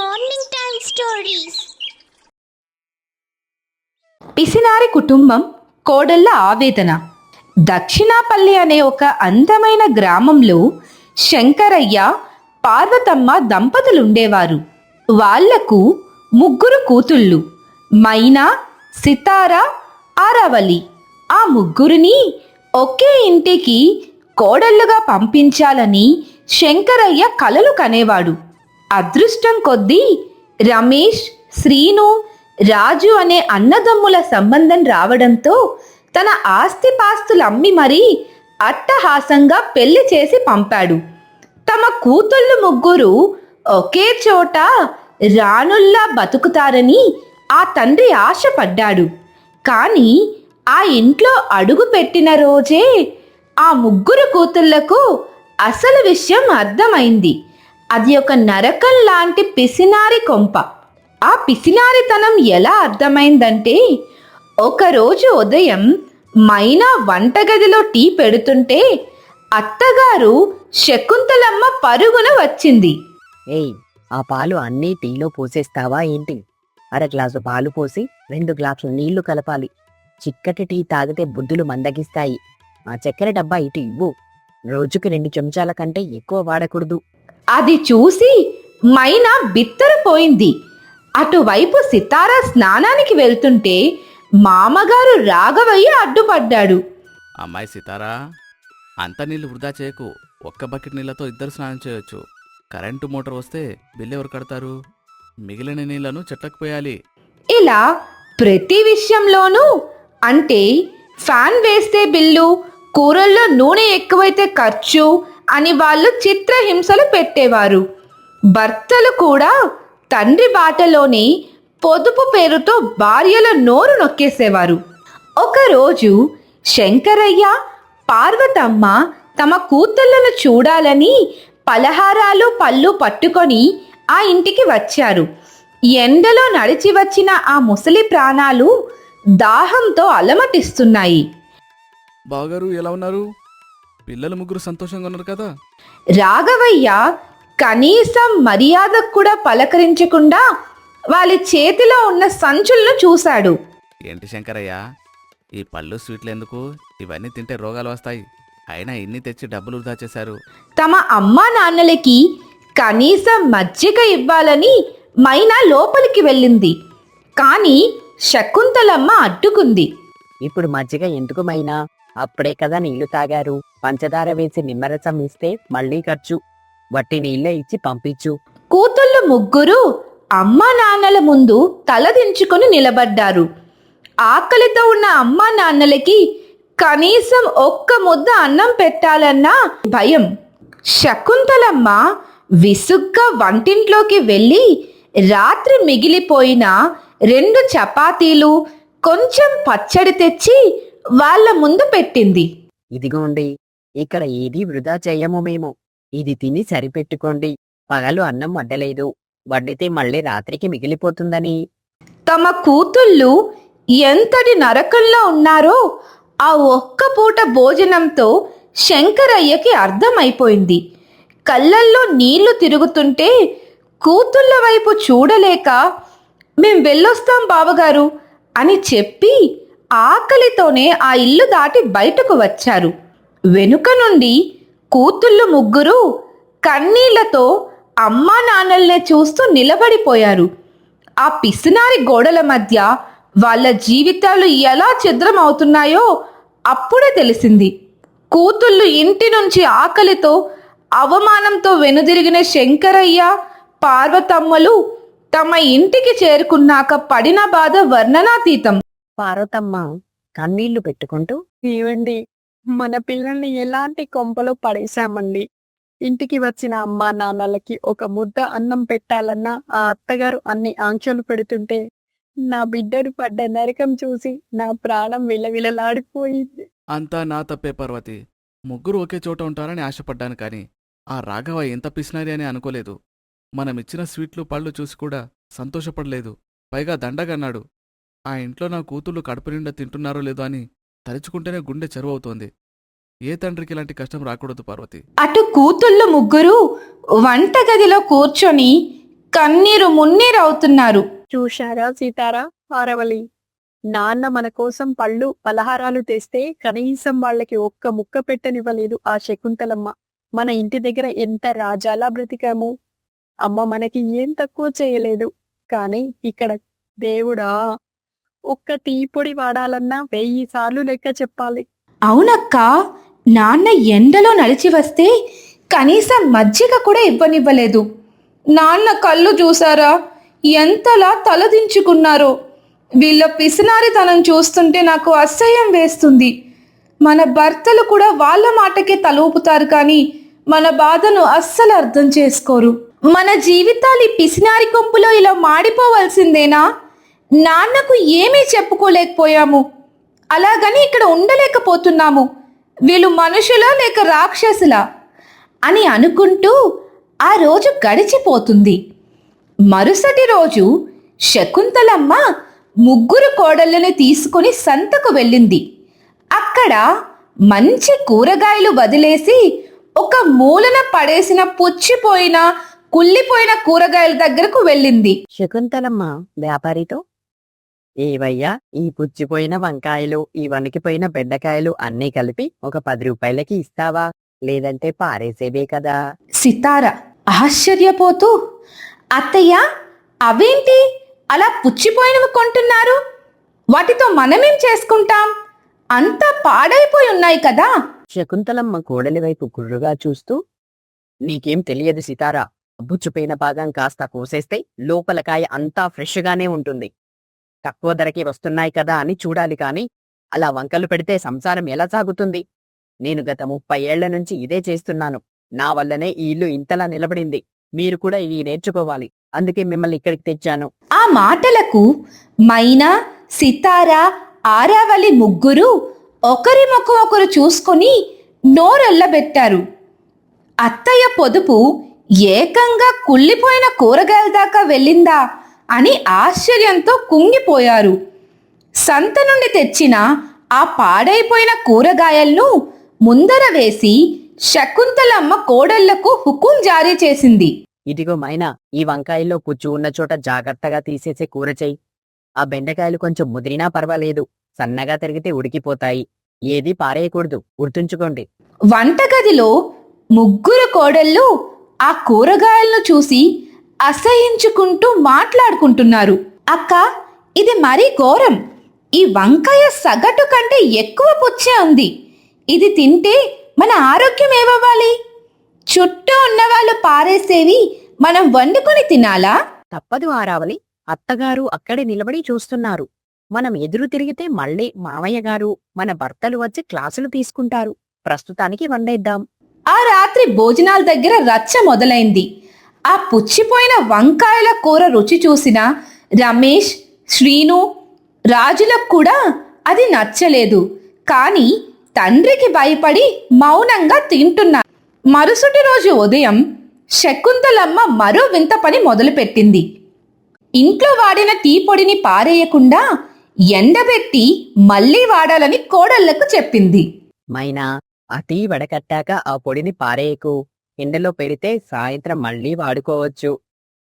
Morning time stories. పిసినారి కుటుంబం కోడళ్ళ ఆవేదన. దక్షిణాపల్లి అనే ఒక అందమైన గ్రామంలో శంకరయ్య, పార్వతమ్మ దంపతులుండేవారు. వాళ్లకు 3 కూతుళ్ళు, మైనా, సితార, ఆరావళి. ఆ ముగ్గురిని ఒకే ఇంటికి కోడళ్ళుగా పంపించాలని శంకరయ్య కలలు కనేవాడు. అదృష్టం కొద్దీ రమేష్, శ్రీను, రాజు అనే అన్నదమ్ముల సంబంధం రావడంతో తన ఆస్తిపాస్తులమ్మి మరీ అట్టహాసంగా పెళ్లి చేసి పంపాడు. తమ కూతుళ్ళు 3 ఒకే చోట రాణుల్లా బతుకుతారని ఆ తండ్రి ఆశపడ్డాడు. కానీ ఆ ఇంట్లో అడుగు పెట్టిన రోజే ఆ 3 కూతుళ్లకు అసలు విషయం అర్థమైంది. అది ఒక నరకం లాంటి పిసినారి కొంప. ఆ పిసినారితనం ఎలా అర్థమైందంటే, ఒకరోజు ఉదయం మైనా వంటగదిలో టీ పెడుతుంటే అత్తగారు శకుంతలమ్మ పరుగున వచ్చింది. ఏయ్, ఆ పాలు అన్నీ టీలో పోసేస్తావా ఏంటి? 1/2 గ్లాసు పాలు పోసి 2 గ్లాసులు నీళ్లు కలపాలి. చిక్కటి టీ తాగితే బుద్ధులు మందగిస్తాయి. ఆ చక్కెర డబ్బా ఇటు ఇవ్వు. రోజుకి 2 చెంచాల కంటే ఎక్కువ వాడకూడదు. అది చూసి మైనా బిత్తరపోయింది. అటువైపు సితార స్నానానికి వెళ్తుంటే మామగారు రాఘవయ్య అడ్డుపడ్డాడు. అమ్మాయి సితారా, అంత నీళ్లు వృధా చేయకు. ఒక్క బకెట్ నీళ్లతో 2 స్నానం చేయొచ్చు. కరెంటు మోటార్ వస్తే బిల్లు ఎవరు కడతారు? మిగిలిన నీళ్లను చెట్లకు పోయాలి. ఇలా ప్రతి విషయంలోనూ, అంటే ఫ్యాన్ వేస్తే బిల్లు, కూరల్లో నూనె ఎక్కువైతే ఖర్చు అని వాళ్ళు చిత్రహింసలు పెట్టేవారు. భర్తలు కూడా తండ్రి బాటలోనే పొదుపు పేరుతో భార్యల నోరు నొక్కేసేవారు. ఒకరోజు శంకరయ్య, పార్వతమ్మ తమ కూతుళ్లను చూడాలని పలహారాలు, పళ్ళు పట్టుకొని ఆ ఇంటికి వచ్చారు. ఎండలో నడిచి వచ్చిన ఆ ముసలి ప్రాణాలు దాహంతో అలమటిస్తున్నాయి. బావగారు ఎలా ఉన్నారు? పిల్లలు 3 సంతోషంగా ఉన్నారు కదా? రాఘవయ్య కనీసం మర్యాద కూడా పలకరించకుండా వాళ్ళ చేతిలో ఉన్న సంచులను చూశాడు. ఏంటి శంకరయ్య, ఈ పళ్ళు స్వీట్లు ఎందుకు? ఇవన్నీ తింటే రోగాలు వస్తాయి. అయినా ఇన్ని తెచ్చి డబ్బులు వృధా చేశారు. తమ అమ్మా నాన్నలకి కనీసం మజ్జిగ ఇవ్వాలని మైనా లోపలికి వెళ్ళింది. కానీ శకుంతలమ్మ అడ్డుకుంది. ఇప్పుడు మజ్జిగ ఎందుకు మైనా? అప్పుడే కదా నీళ్లు తాగారు. పంచదార వేసి నిమ్మరసం ఇస్తే మళ్ళీ ఖర్చు. వట్టి నీళ్ళే ఇచ్చి పంపించు. కూతుళ్ళు 3 అమ్మా నాన్నల ముందు తలదించుకుని నిలబడ్డారు. ఆకలితో ఉన్న అమ్మా నాన్నలకి కనీసం ఒక్క ముద్ద అన్నం పెట్టాలన్నా భయం. శకుంతలమ్మ విసుగ్గా వంటింట్లోకి వెళ్ళి రాత్రి మిగిలిపోయిన 2 చపాతీలు, కొంచెం పచ్చడి తెచ్చి వాళ్ళ ముందు పెట్టింది. ఇదిగోండి, ఇక్కడ ఏదీ వృధా చెయ్యము మేము. ఇది తిని సరిపెట్టుకోండి. పగలు అన్నం వడ్డలేదు, వడ్డితే మళ్ళీ రాత్రికి మిగిలిపోతుందని. తమ కూతుళ్ళు ఎంతటి నరకంలో ఉన్నారో ఆ ఒక్క పూట భోజనంతో శంకరయ్యకి అర్థమైపోయింది. కళ్ళల్లో నీళ్లు తిరుగుతుంటే కూతుళ్ళ వైపు చూడలేక, మేం వెళ్ళొస్తాం బావగారు అని చెప్పి ఆకలితోనే ఆ ఇల్లు దాటి బయటకు వచ్చారు. వెనుక నుండి కూతుళ్ళు 3 కన్నీళ్లతో అమ్మా నాన్నల్నే చూస్తూ నిలబడిపోయారు. ఆ పిసినారి గోడల మధ్య వాళ్ళ జీవితాలు ఎలా ఛిద్రమవుతున్నాయో అప్పుడే తెలిసింది. కూతుళ్ళు ఇంటి నుంచి ఆకలితో, అవమానంతో వెనుదిరిగిన శంకరయ్య, పార్వతమ్మలు తమ ఇంటికి చేరుకున్నాక పడిన బాధ వర్ణనాతీతం. పార్వతమ్మ కన్నీళ్లు పెట్టుకుంటూ, ఏవండి, మన పిల్లల్ని ఎలాంటి కొంపలో పడేశామండి. ఇంటికి వచ్చిన అమ్మా నాన్నలకి ఒక ముద్ద అన్నం పెట్టాలన్నా ఆ అత్తగారు అన్ని ఆంక్షలు పెడుతుంటే నా బిడ్డను పడ్డ నరకం చూసి నా ప్రాణం విలవిలలాడిపోయింది. అంతా నా తప్పే పార్వతి. 3 ఒకే చోట ఉంటారని ఆశపడ్డాను, కానీ ఆ రాఘవ ఎంత పిసినారి అని అనుకోలేదు. మనమిచ్చిన స్వీట్లు, పళ్ళు చూసి కూడా సంతోషపడలేదు. పైగా దండగన్నాడు. ఆ ఇంట్లో నా కూతుళ్ళు కడుపు నిండా తింటున్నారో లేదో అని తలుచుకుంటేనే గుండె చెరువవుతోంది. ఏ తండ్రికి ఇలాంటి కష్టం రాకూడదు పార్వతి. అటు కూతుళ్ళు 3 వంటగదిలో కూర్చొని కన్నీరు మున్నీరు అవుతున్నారు. చూశారా సీతారా, ఆరవలి, నాన్న మన కోసం పళ్ళు పలహారాలు తెస్తే కనీసం వాళ్ళకి ఒక్క ముక్క పెట్టనివ్వలేదు ఆ శకుంతలమ్మ. మన ఇంటి దగ్గర ఎంత రాజాలా బ్రతికాము. అమ్మ మనకి ఏం తక్కువ చేయలేదు. కానీ ఇక్కడ దేవుడా, ఒక్క టీ పొడి వాడాలన్నా 1000 సార్లు లెక్క చెప్పాలి. అవునక్క, నాన్న ఎండలో నడిచి వస్తే కనీసం మజ్జిగ కూడా ఇవ్వనివ్వలేదు. నాన్న కళ్ళు చూసారా ఎంతలా తలదించుకున్నారో. వీళ్ళ పిసినారితనం చూస్తుంటే నాకు అసహ్యం వేస్తుంది. మన భర్తలు కూడా వాళ్ళ మాటకే తలూపుతారు కానీ మన బాధను అస్సలు అర్థం చేసుకోరు. మన జీవితాలు ఈ పిసినారి కొంపులో ఇలా మాడిపోవలసిందేనా? నాన్నకు ఏమీ చెప్పుకోలేకపోయాము, అలాగని ఇక్కడ ఉండలేకపోతున్నాము. వీళ్ళు మనుషులా లేక రాక్షసులా అని అనుకుంటూ ఆ రోజు గడిచిపోతుంది. మరుసటి రోజు శకుంతలమ్మ ముగ్గురు కోడళ్ళని తీసుకుని సంతకు వెళ్ళింది. అక్కడ మంచి కూరగాయలు వదిలేసి ఒక మూలన పడేసిన పుచ్చిపోయిన కుళ్ళిపోయిన కూరగాయల దగ్గరకు వెళ్ళింది. శకుంతలమ్మ వ్యాపారితో, ఏవయ్యా, ఈ పుచ్చిపోయిన వంకాయలు, ఈ వణికిపోయిన బెండకాయలు అన్నీ కలిపి ఒక 10 రూపాయలకి ఇస్తావా? లేదంటే పారేసేవే కదా. సితార ఆశ్చర్యపోతూ, అత్తయ్య, అవేంటి అలా పుచ్చిపోయినవి కొంటున్నారు? వాటితో మనమేం చేసుకుంటాం? అంతా పాడైపోయి ఉన్నాయి కదా. శకుంతలమ్మ కోడలి వైపు గుర్రుగా చూస్తూ, నీకేం తెలియదు సితారా, పుచ్చిపోయిన భాగం కాస్త కోసేస్తే లోపల కాయ అంతా ఫ్రెష్గానే ఉంటుంది. తక్కువ ధరకే వస్తున్నాయి కదా అని చూడాలి కాని అలా వంకలు పెడితే సంసారం ఎలా సాగుతుంది? నేను గత 30 ఏళ్ల నుంచి ఇదే చేస్తున్నాను. నా వల్లనే ఈ ఇల్లు ఇంతలా నిలబడింది. మీరు కూడా ఇవి నేర్చుకోవాలి. అందుకే మిమ్మల్ని ఇక్కడికి తెచ్చాను. ఆ మాటలకు మైనా, సితార, ఆరావళి ముగ్గురు ఒకరి ముఖం ఒకరు చూసుకొని నోరెల్లబెట్టారు. అత్తయ్య పొదుపు ఏకంగా కుళ్ళిపోయిన కూరగాయల దాకా వెళ్ళిందా అని ఆశ్చర్యంతో కుంగిపోయారు. సంత నుండి తెచ్చిన ఆ పాడైపోయిన కూరగాయలను ముందర వేసి శకుంతలమ్మ కోడళ్లకు హుకుం జారీ చేసింది. ఇదిగో మైనా, ఈ వంకాయల్లో పుచ్చు ఉన్న చోట జాగ్రత్తగా తీసేసే కూర చెయ్యి. ఆ బెండకాయలు కొంచెం ముదిరినా పర్వాలేదు, సన్నగా తరిగితే ఉడికిపోతాయి. ఏది పారేయకూడదు, గుర్తుంచుకోండి. వంటగదిలో ముగ్గురు కోడళ్ళు ఆ కూరగాయలను చూసి అసహించుకుంటూ మాట్లాడుకుంటున్నారు. అక్క, ఇది మరీ ఘోరం. ఈ వంకాయ సగటు కంటే ఎక్కువ పుచ్చే ఉంది. ఇది తింటే మన ఆరోగ్యం ఏమవ్వాలి? చుట్టూ ఉన్నవాళ్ళు పారేసేవి మనం వండుకొని తినాలా? తప్పదు ఆరావలి, అత్తగారు అక్కడే నిలబడి చూస్తున్నారు. మనం ఎదురు తిరిగితే మళ్ళీ మామయ్య గారు, మన భర్తలు వచ్చి క్లాసులు తీసుకుంటారు. ప్రస్తుతానికి వండేద్దాం. ఆ రాత్రి భోజనాల దగ్గర రచ్చ మొదలైంది. ఆ పుచ్చిపోయిన వంకాయల కూర రుచి చూసిన రమేష్, శ్రీను, రాజులకు కూడా అది నచ్చలేదు. కానీ తండ్రికి భయపడి మౌనంగా తింటున్నారు. మరుసటి రోజు ఉదయం శకుంతలమ్మ మరో వింత పని మొదలుపెట్టింది. ఇంట్లో వాడిన టీ పొడిని పారేయకుండా ఎండబెట్టి మళ్ళీ వాడాలని కోడళ్లకు చెప్పింది. మైనా, ఆ టీ వడకట్టాక ఆ పొడిని పారేయకు. ఎండలో పెడితే సాయంత్రం మళ్ళీ వాడుకోవచ్చు.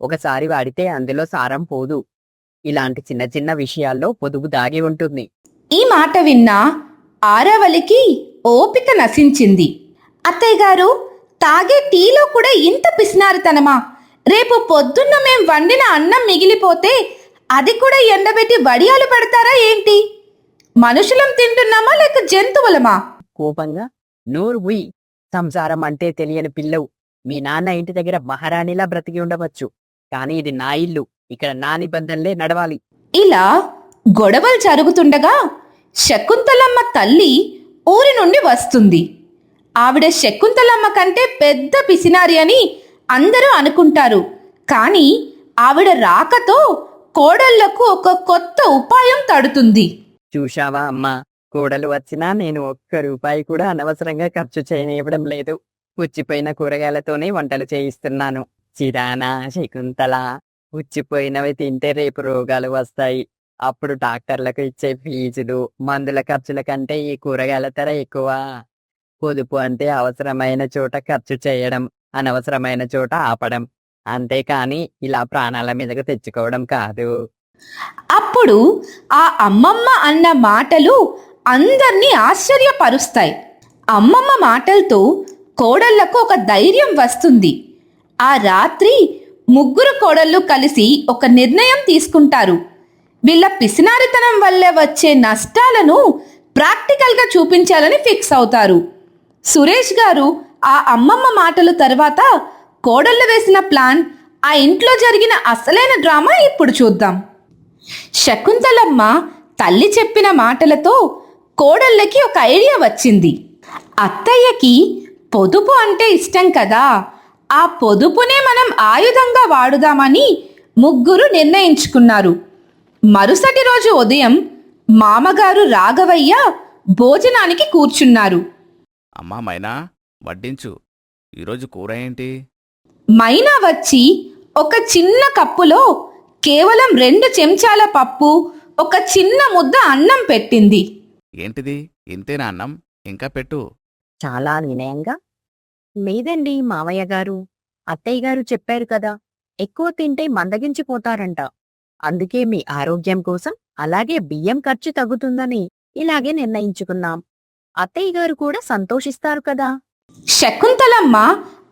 ఒకసారి వాడితే అందులో సారం పోదు. ఇలాంటి చిన్న చిన్న విషయాల్లో పొదుపు దాగి ఉంటుంది. ఈ మాట విన్న ఆరావళికి ఓపిక నశించింది. అత్తయ్య గారు, తాగే టీలో కూడా ఇంత పిసినారితనమా? రేపు పొద్దున్న మేం వండిన అన్నం మిగిలిపోతే అది కూడా ఎండబెట్టి వడియాలు పెడతారా ఏంటి? మనుషులం తింటున్నామా లేక జంతువులమా? కోపంగా, నోరు ఉయ్. సంసారం అంటే తెలియని పిల్లవు. మీ నాన్న ఇంటి దగ్గర మహారాణిలా బ్రతికి ఉండవచ్చు, కానీ ఇది నా ఇల్లు. ఇక్కడ నా నిబంధనలే నడవాలి. ఇలా గొడవలు జరుగుతుండగా శకుంతలమ్మ తల్లి ఊరి నుండి వస్తుంది. ఆవిడ శకుంతలమ్మ కంటే పెద్ద పిసినారి అని అందరూ అనుకుంటారు. కానీ ఆవిడ రాకతో కోడళ్లకు ఒక కొత్త ఉపాయం తడుతుంది. చూశావా అమ్మా, కోడలు వచ్చినా నేను ఒక్క రూపాయి కూడా అనవసరంగా ఖర్చు చేయనివ్వడం లేదు. పుచ్చిపోయిన కూరగాయలతోనే వంటలు చేయిస్తున్నాను. చిరానా, శకుంతల, పుచ్చిపోయినవి తింటే రేపు రోగాలు వస్తాయి. అప్పుడు డాక్టర్లకు ఇచ్చే ఫీజులు, మందుల ఖర్చుల కంటే ఈ కూరగాయల ధర ఎక్కువ. పొదుపు అంటే అవసరమైన చోట ఖర్చు చేయడం, అనవసరమైన చోట ఆపడం. అంతేకాని ఇలా ప్రాణాల మీదకు తెచ్చుకోవడం కాదు. అప్పుడు ఆ అమ్మమ్మ అన్న మాటలు అందర్నీ ఆశ్చర్యపరుస్తాయి. అమ్మమ్మ మాటలతో కోడళ్లకు ఒక ధైర్యం వస్తుంది. ఆ రాత్రి ముగ్గురు కోడళ్ళు కలిసి ఒక నిర్ణయం తీసుకుంటారు. వీళ్ళ పిసినారితనం వల్ల వచ్చే నష్టాలను ప్రాక్టికల్గా చూపించాలని ఫిక్స్ అవుతారు. సురేష్ గారు ఆ అమ్మమ్మ మాటలు తర్వాత కోడళ్ళు వేసిన ప్లాన్, ఆ ఇంట్లో జరిగిన అసలైన డ్రామా ఇప్పుడు చూద్దాం. శకుంతలమ్మ తల్లి చెప్పిన మాటలతో కోడళ్ళకి ఒక ఐడియా వచ్చింది. అత్తయ్యకి పొదుపు అంటే ఇష్టం కదా, ఆ పొదుపునే మనం ఆయుధంగా వాడుదామని ముగ్గురు నిర్ణయించుకున్నారు. మరుసటి రోజు ఉదయం మామగారు రాఘవయ్య భోజనానికి కూర్చున్నారు. అమ్మా మైనా, వడ్డించు. ఈరోజు కూర ఏంటి? మైనా వచ్చి ఒక చిన్న కప్పులో కేవలం 2 చెంచాల పప్పు, ఒక చిన్న ముద్ద అన్నం పెట్టింది. ఏంటిది, ఇంతేనా అన్నం? ఇంకా పెట్టు. చాలా వినయంగా, లేదండి మావయ్య గారు, అత్తయ్య గారు చెప్పారు కదా, ఎక్కువ తింటే మందగించిపోతారంట. అందుకే మీ ఆరోగ్యం కోసం, అలాగే బియ్యం ఖర్చు తగ్గుతుందని ఇలాగే నిర్ణయించుకున్నాం. అత్తయ్య గారు కూడా సంతోషిస్తారు కదా. శకుంతలమ్మ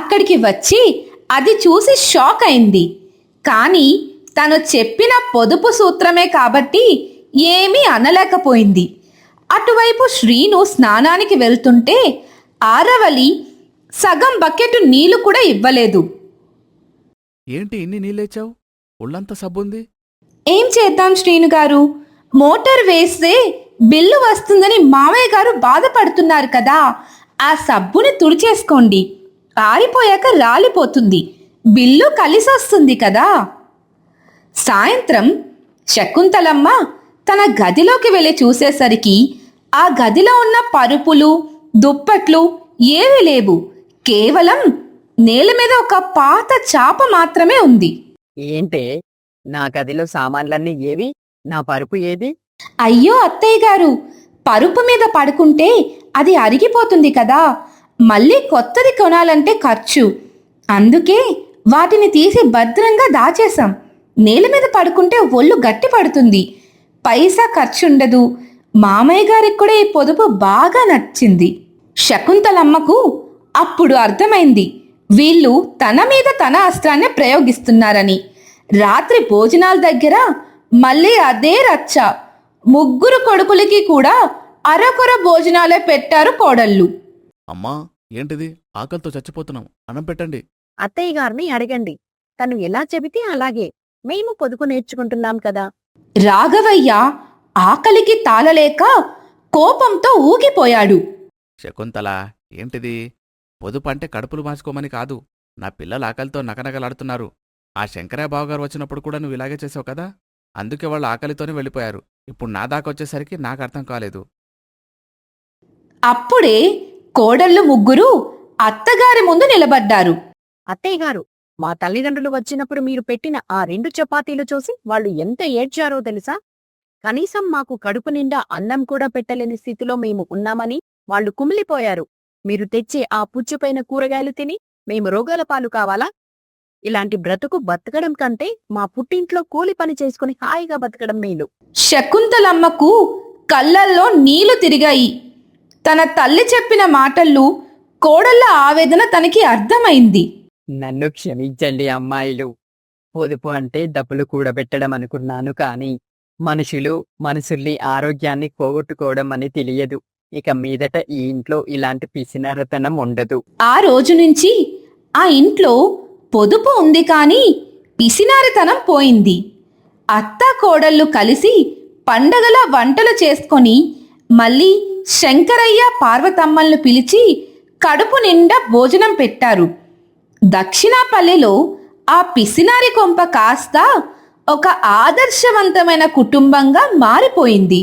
అక్కడికి వచ్చి అది చూసి షాక్ అయింది. కానీ తను చెప్పిన పొదుపు సూత్రమే కాబట్టి ఏమీ అనలేకపోయింది. అటువైపు శ్రీను స్నానానికి వెళ్తుంటే ఆరవలి సగం బకెట్ నీళ్లు కూడా ఇవ్వలేదు. ఏంటి ఇన్ని నీళ్ళేచావు? ఒళ్ళంతా సబ్బుంది. ఏం చేద్దాం శ్రీను గారు, మోటార్ వేస్తే బిల్లు వస్తుందని మామయ్య గారు బాధపడుతున్నారు కదా, ఆ సబ్బుని తుడిచేసుకోండి, ఆరిపోయాక రాలిపోతుంది, బిల్లు కలిసొస్తుంది కదా. సాయంత్రం శకుంతలమ్మ తన గదిలోకి వెళ్ళి చూసేసరికి ఆ గదిలో ఉన్న పరుపులు, దుప్పట్లు ఏవీ లేవు. కేవలం నేల మీద ఒక పాత చాప మాత్రమే ఉంది. ఏంటే, నా గదిలో సామాన్లన్నీ ఏవి? నా పరుపు ఏది? అయ్యో అత్తయ్య గారు, పరుపు మీద పడుకుంటే అది అరిగిపోతుంది కదా, మళ్ళీ కొత్తది కొనాలంటే ఖర్చు, అందుకే వాటిని తీసి భద్రంగా దాచేశాం. నేల మీద పడుకుంటే ఒళ్ళు గట్టి పడుతుంది, పైసా ఖర్చుండదు. మామయ్య గారికి కూడా ఈ పొదుపు బాగా నచ్చింది. శకుంతలమ్మకు అప్పుడు అర్థమైంది వీళ్ళు తన మీద తన అస్త్రాన్ని ప్రయోగిస్తున్నారని. రాత్రి భోజనాల దగ్గర మళ్ళీ అదే రచ్చ. ముగ్గురు కొడుకులకి కూడా అరకొర భోజనాలే పెట్టారు కోడళ్ళు. అమ్మా, ఏంటిది? ఆకలితో చచ్చిపోతున్నాం, అన్నం పెట్టండి. అత్తయ్య గారిని అడగండి, తను ఎలా చెబితే అలాగే. మేము పొదుపు నేర్చుకుంటున్నాం కదా. రాఘవయ్య ఆకలికి తాళలేక కోపంతో ఊగిపోయాడు. శకుంతల, ఏంటిది? పొదుపు అంటే కడుపులు మార్చుకోమని కాదు. నా పిల్లలు ఆకలితో నకనకలాడుతున్నారు. ఆ శంకరయ్య బావగారు వచ్చినప్పుడు కూడా నువ్వు ఇలాగే చేసావు కదా, అందుకే వాళ్ళు ఆకలితోనే వెళ్ళిపోయారు. ఇప్పుడు నా దాకొచ్చేసరికి నాకు అర్థం కాలేదు. అప్పుడే కోడళ్ళు ముగ్గురు అత్తగారి ముందు నిలబడ్డారు. అత్తయ్య గారు, మా తల్లిదండ్రులు వచ్చినప్పుడు మీరు పెట్టిన ఆ 2 చపాతీలు చూసి వాళ్ళు ఎంత ఏడ్చారో తెలుసా? కనీసం మాకు కడుపు నిండా అన్నం కూడా పెట్టలేని స్థితిలో మేము ఉన్నామని వాళ్ళు కుమిలిపోయారు. మీరు తెచ్చే ఆ పుచ్చుపైన కూరగాయలు తిని మేము రోగాల పాలు కావాలా? ఇలాంటి బ్రతుకు బతకడం కంటే మా పుట్టింట్లో కూలి పని చేసుకుని హాయిగా బతకడం మేలు. శకుంతలమ్మకు కళ్ళల్లో నీళ్లు తిరిగాయి. తన తల్లి చెప్పిన మాటలు, కోడళ్ళ ఆవేదన తనకి అర్థమైంది. నన్ను క్షమించండి అమ్మాయిలు. పొదుపు అంటే డబ్బులు కూడబెట్టడం అనుకున్నాను, కానీ మనుషుల్ని ఆరోగ్యాన్ని పోగొట్టుకోవడం అని తెలియదు. ఇక మీదట ఈ ఇంట్లో ఇలాంటి పిసినారతనం ఉండదు. ఆ రోజు నుంచి ఆ ఇంట్లో పొదుపు ఉంది, కానీ పిసినారితనం పోయింది. అత్త కోడళ్ళు కలిసి పండగల వంటలు చేసుకొని మళ్ళీ శంకరయ్య పార్వతమ్మలను పిలిచి కడుపు నిండా భోజనం పెట్టారు. దక్షిణాపల్లెలో ఆ పిసినారి కొంప కాస్త ఒక ఆదర్శవంతమైన కుటుంబంగా మారిపోయింది.